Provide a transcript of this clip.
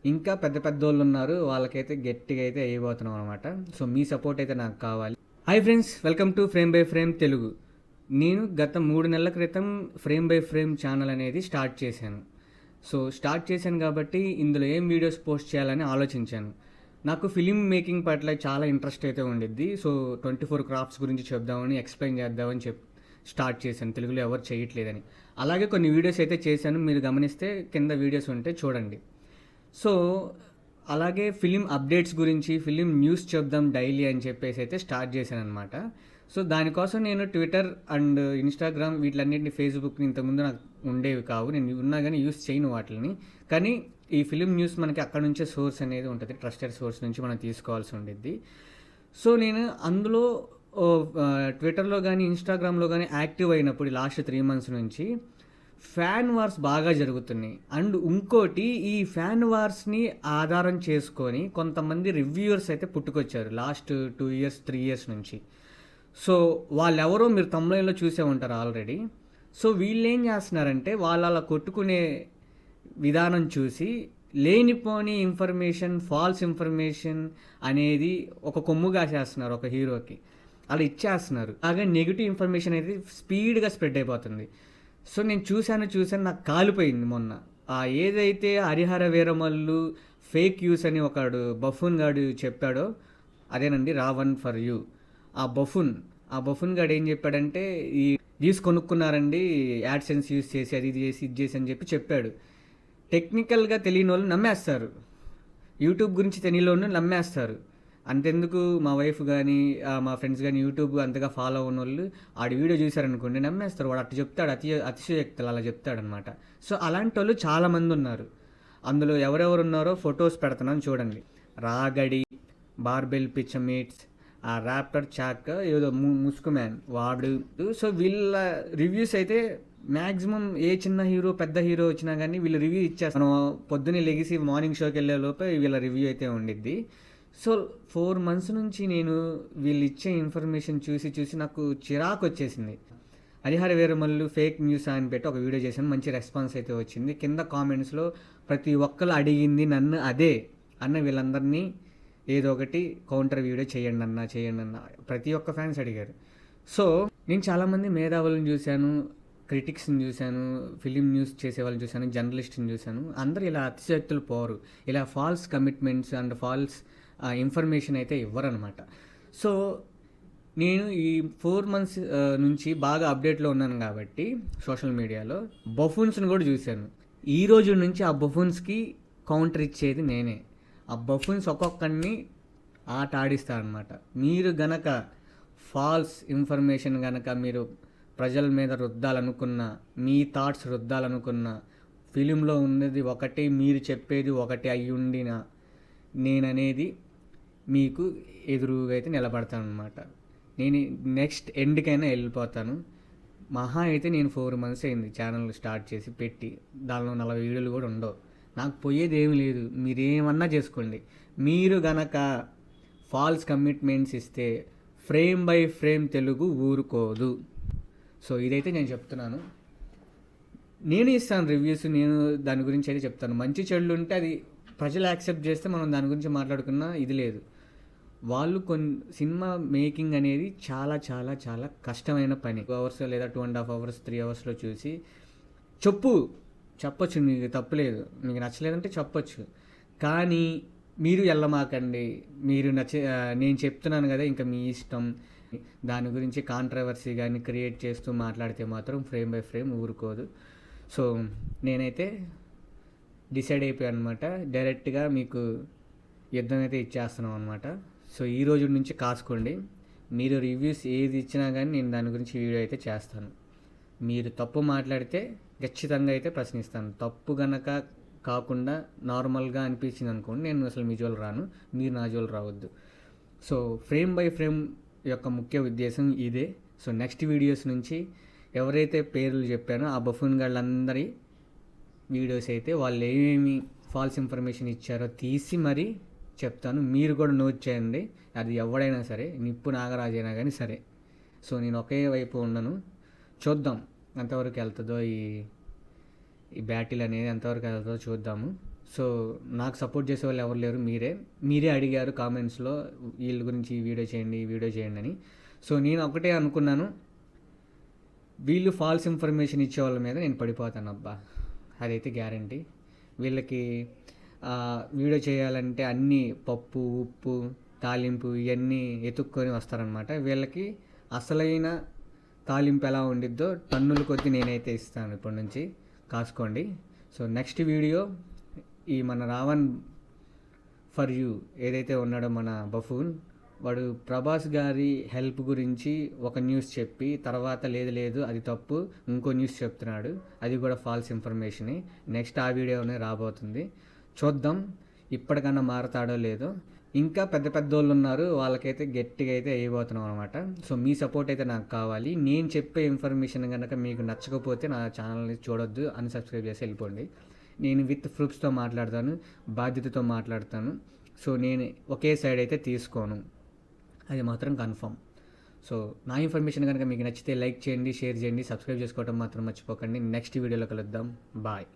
ఇంకా పెద్ద పెద్దోళ్ళు ఉన్నారు, వాళ్ళకైతే గట్టిగా అయితే వేయబోతున్నాం అనమాట. సో మీ సపోర్ట్ అయితే నాకు కావాలి. Hi friends, welcome to frame by frame Telugu. నేను గత 3 నెలల క్రితం ఫ్రేమ్ బై ఫ్రేమ్ ఛానల్ అనేది స్టార్ట్ చేశాను. సో స్టార్ట్ చేశాను కాబట్టి ఇందులో ఏం వీడియోస్ పోస్ట్ చేయాలని ఆలోచించాను. నాకు ఫిలిం మేకింగ్ పట్ల చాలా ఇంట్రెస్ట్ అయితే ఉండిద్ది. సో 24 క్రాఫ్ట్స్ గురించి చెప్దామని, ఎక్స్ప్లెయిన్ చేద్దామని స్టార్ట్ చేశాను. తెలుగులో ఎవరు చేయట్లేదని. అలాగే కొన్ని వీడియోస్ అయితే చేశాను, మీరు గమనిస్తే కింద వీడియోస్ ఉంటే చూడండి. సో అలాగే ఫిలిం అప్డేట్స్ గురించి, ఫిలిం న్యూస్ చెప్దాం డైలీ అని చెప్పేసి అయితే స్టార్ట్ చేశాను అనమాట. సో దానికోసం నేను ట్విట్టర్ అండ్ ఇన్స్టాగ్రామ్ వీటిలన్నింటినీ, ఫేస్బుక్ని ఇంతకుముందు నాకు ఉండేవి కావు, నేను ఉన్నా కానీ యూస్ చేయను వాటిని. కానీ ఈ ఫిలిం న్యూస్ మనకి అక్కడ నుంచే సోర్స్ అనేది ఉంటుంది, ట్రస్టెడ్ సోర్స్ నుంచి మనం తీసుకోవాల్సి ఉండిద్ది. సో నేను అందులో ట్విట్టర్లో కానీ ఇన్స్టాగ్రామ్లో కానీ యాక్టివ్ అయినప్పుడు లాస్ట్ 3 months నుంచి ఫ్యాన్ వార్స్ బాగా జరుగుతున్నాయి. అండ్ ఇంకోటి, ఈ ఫ్యాన్ వార్స్ని ఆధారం చేసుకొని కొంతమంది రివ్యూవర్స్ అయితే పుట్టుకొచ్చారు లాస్ట్ 2 years 3 years నుంచి. సో వాళ్ళెవరో మీరు తమిళంలో చూసే ఉంటారు ఆల్రెడీ. సో వీళ్ళు ఏం చేస్తున్నారంటే, వాళ్ళు అలా కొట్టుకునే విధానం చూసి లేనిపోని ఇన్ఫర్మేషన్, ఫాల్స్ ఇన్ఫర్మేషన్ అనేది ఒక కొమ్ముగా చేస్తున్నారు ఒక హీరోకి, అలా ఇచ్చేస్తున్నారు. అలాగే నెగిటివ్ ఇన్ఫర్మేషన్ అనేది స్పీడ్గా స్ప్రెడ్ అయిపోతుంది. సో నేను చూశాను, నాకు కాలిపోయింది మొన్న. ఏదైతే హరిహర వీరమల్లు ఫేక్ యూస్ అని ఒకడు బఫూన్ గాడు చెప్పాడో అదేనండి, రావణ్ ఫర్ యూ. ఆ బఫూన్ గాడు ఏం చెప్పాడంటే, ఈ వ్యూస్ కొనుక్కున్నారండి యాడ్సెన్స్ యూస్ చేసి, అది ఇది చేసి, ఇది చేసి అని చెప్పాడు. టెక్నికల్గా తెలియని వాళ్ళు నమ్మేస్తారు, యూట్యూబ్ గురించి తెలియని వాళ్ళు నమ్మేస్తారు. అంతెందుకు, మా వైఫ్ కానీ మా ఫ్రెండ్స్ కానీ యూట్యూబ్ అంతగా ఫాలో ఉన్న వాళ్ళు ఆడి వీడియో చూసారనుకోండి నమ్మేస్తారు. వాడు అట్లా చెప్తాడు, అతిశయోక్తులు అలా చెప్తాడనమాట. సో అలాంటి వాళ్ళు చాలామంది ఉన్నారు. అందులో ఎవరెవరు ఉన్నారో ఫొటోస్ పెడుతున్నాను చూడండి. రాగడి, బార్బెల్ పిచ్చమేట్స్, ఆ ర్యాప్టర్ చాక్, ఏదో ముస్కు మ్యాన్ వాడు. సో వీళ్ళ రివ్యూస్ అయితే మ్యాక్సిమం ఏ చిన్న హీరో పెద్ద హీరో వచ్చినా కానీ వీళ్ళు రివ్యూ ఇచ్చేస్తారు. మనం పొద్దున్నే లెగిసి మార్నింగ్ షోకి వెళ్ళే లోపే వీళ్ళ రివ్యూ అయితే ఉండిద్ది. సో 4 months నుంచి నేను వీళ్ళు ఇచ్చే ఇన్ఫర్మేషన్ చూసి నాకు చిరాకు వచ్చేసింది. హరిహర వీరమల్లు ఫేక్ న్యూస్ అని పెట్టి ఒక వీడియో చేశాను, మంచి రెస్పాన్స్ అయితే వచ్చింది. కింద కామెంట్స్లో ప్రతి ఒక్కరు అడిగింది నన్ను అదే అన్న, వీళ్ళందరినీ ఏదో ఒకటి కౌంటర్ వీడియో చేయండి అన్న ప్రతి ఒక్క ఫ్యాన్స్ అడిగారు. సో నేను చాలామంది మేధావులను చూశాను, క్రిటిక్స్ని చూశాను, ఫిలిం న్యూస్ చేసే వాళ్ళని చూశాను, జర్నలిస్ట్ని చూశాను. అందరూ ఇలా అతిశయోక్తులు పోరు, ఇలా false commitments and false information అయితే ఇవ్వరనమాట. సో నేను ఈ 4 months నుంచి బాగా అప్డేట్లో ఉన్నాను కాబట్టి సోషల్ మీడియాలో బఫూన్స్ని కూడా చూశాను. ఈ రోజు నుంచి ఆ బఫూన్స్కి కౌంటర్ ఇచ్చేది నేనే. ఆ బఫూన్స్ ఒక్కొక్కడిని ఆట ఆడిస్తారనమాట. మీరు గనక ఫాల్స్ ఇన్ఫర్మేషన్ గనక మీరు ప్రజల మీద రుద్దాలనుకున్న, మీ థాట్స్ రుద్దాలనుకున్న, ఫిలింలో ఉన్నది ఒకటి, మీరు చెప్పేది ఒకటి అయ్యుండిన, నేననేది మీకు ఎదురుగా అయితే నిలబడతాను అనమాట. నేను నెక్స్ట్ ఎండ్కైనా వెళ్ళిపోతాను. మహా అయితే నేను 4 months అయింది ఛానల్ స్టార్ట్ చేసి పెట్టి, దానిలో 40 వీడియోలు కూడా ఉండవు. నాకు పోయేది ఏమి లేదు, మీరేమన్నా చేసుకోండి. మీరు గనక ఫాల్స్ కమిట్మెంట్స్ ఇస్తే ఫ్రేమ్ బై ఫ్రేమ్ తెలుగు ఊరుకోదు. సో ఇదైతే నేను చెప్తున్నాను. నేను ఇస్తాను రివ్యూస్, నేను దాని గురించి అయితే చెప్తాను. మంచి చెడులు ఉంటే అది ప్రజలు యాక్సెప్ట్ చేస్తే మనం దాని గురించి మాట్లాడుకున్నా ఇది లేదు. వాళ్ళు సినిమా మేకింగ్ అనేది చాలా చాలా చాలా కష్టమైన పని. 2 hours లేదా 2.5 hours 3 hoursలో చూసి చెప్పొచ్చు, మీకు తప్పులేదు. మీకు నచ్చలేదంటే చెప్పొచ్చు, కానీ మీరు వెళ్ళమాకండి. మీరు నేను చెప్తున్నాను కదా, ఇంకా మీ ఇష్టం. దాని గురించి కాంట్రవర్సీ కానీ క్రియేట్ చేస్తూ మాట్లాడితే మాత్రం ఫ్రేమ్ బై ఫ్రేమ్ ఊరుకోదు. సో నేనైతే డిసైడ్ అయిపోయాను అనమాట, డైరెక్ట్గా మీకు యుద్ధం అయితే ఇచ్చేస్తున్నాం అనమాట. సో ఈ రోజు నుంచి కాసుకోండి. మీరు రివ్యూస్ ఏది ఇచ్చినా కానీ నేను దాని గురించి వీడియో అయితే చేస్తాను. మీరు తప్పు మాట్లాడితే ఖచ్చితంగా అయితే ప్రశ్నిస్తాను. తప్పు గనక కాకుండా నార్మల్గా అనిపించింది అనుకోండి, నేను అసలు మీ జోలు రాను, మీరు నా జోలు రావద్దు. సో ఫ్రేమ్ బై ఫ్రేమ్ యొక్క ముఖ్య ఉద్దేశం ఇదే. సో నెక్స్ట్ వీడియోస్ నుంచి ఎవరైతే పేర్లు చెప్పానో ఆ బఫూన్ గాళ్ళందరి వీడియోస్ అయితే వాళ్ళు ఏమేమి ఫాల్స్ ఇన్ఫర్మేషన్ ఇచ్చారో తీసి మరీ చెప్తాను. మీరు కూడా నోట్ చేయండి, అది ఎవడైనా సరే, నిప్పు నాగరాజు అయినా కానీ సరే. సో నేను ఒకే వైపు ఉండను, చూద్దాం ఎంతవరకు వెళ్తుందో ఈ బ్యాటిల్ అనేది, ఎంతవరకు వెళ్తుందో చూద్దాము. సో నాకు సపోర్ట్ చేసే వాళ్ళు ఎవరు లేరు, మీరే అడిగారు కామెంట్స్లో వీళ్ళ గురించి ఈ వీడియో చేయండి అని. సో నేను ఒకటే అనుకున్నాను, వీళ్ళు ఫాల్స్ ఇన్ఫర్మేషన్ ఇచ్చే వాళ్ళ మీద నేను పడిపోతాను అబ్బా, అదైతే గ్యారంటీ. వీళ్ళకి వీడియో చేయాలంటే అన్నీ పప్పు ఉప్పు తాలింపు ఇవన్నీ ఎతుక్కొని వస్తారనమాట. వీళ్ళకి అసలైన తాలింపు ఎలా ఉండిద్దో టన్నుల కొద్దీ నేనైతే ఇస్తాను ఇప్పటి నుంచి, కాసుకోండి. సో నెక్స్ట్ వీడియో ఈ మన రావణ్ ఫర్ యూ ఏదైతే ఉన్నాడో మన బఫూన్, వాడు ప్రభాస్ గారి హెల్ప్ గురించి ఒక న్యూస్ చెప్పి తర్వాత లేదు అది తప్పు ఇంకో న్యూస్ చెప్తున్నాడు, అది కూడా ఫాల్స్ ఇన్ఫర్మేషనే. నెక్స్ట్ ఆ వీడియోనే రాబోతుంది, చూద్దాం ఇప్పటికన్నా మారతాడో లేదో. ఇంకా పెద్ద వాళ్ళు ఉన్నారు, వాళ్ళకైతే గట్టిగా అయితే వేయబోతున్నాం అనమాట. సో మీ సపోర్ట్ అయితే నాకు కావాలి. నేను చెప్పే ఇన్ఫర్మేషన్ కనుక మీకు నచ్చకపోతే నా ఛానల్ని చూడొద్దు, అన్సబ్స్క్రైబ్ చేసి వెళ్ళిపోండి. నేను విత్ ప్రూఫ్స్తో మాట్లాడతాను, బాధ్యతతో మాట్లాడతాను. సో నేను ఒకే సైడ్ అయితే తీసుకోను, అది మాత్రం కన్ఫర్మ్. సో నా ఇన్ఫర్మేషన్ కనుక మీకు నచ్చితే లైక్ చేయండి, షేర్ చేయండి, సబ్స్క్రైబ్ చేసుకోవడం మాత్రం మర్చిపోకండి. నెక్స్ట్ వీడియోలో కలుద్దాం, బాయ్.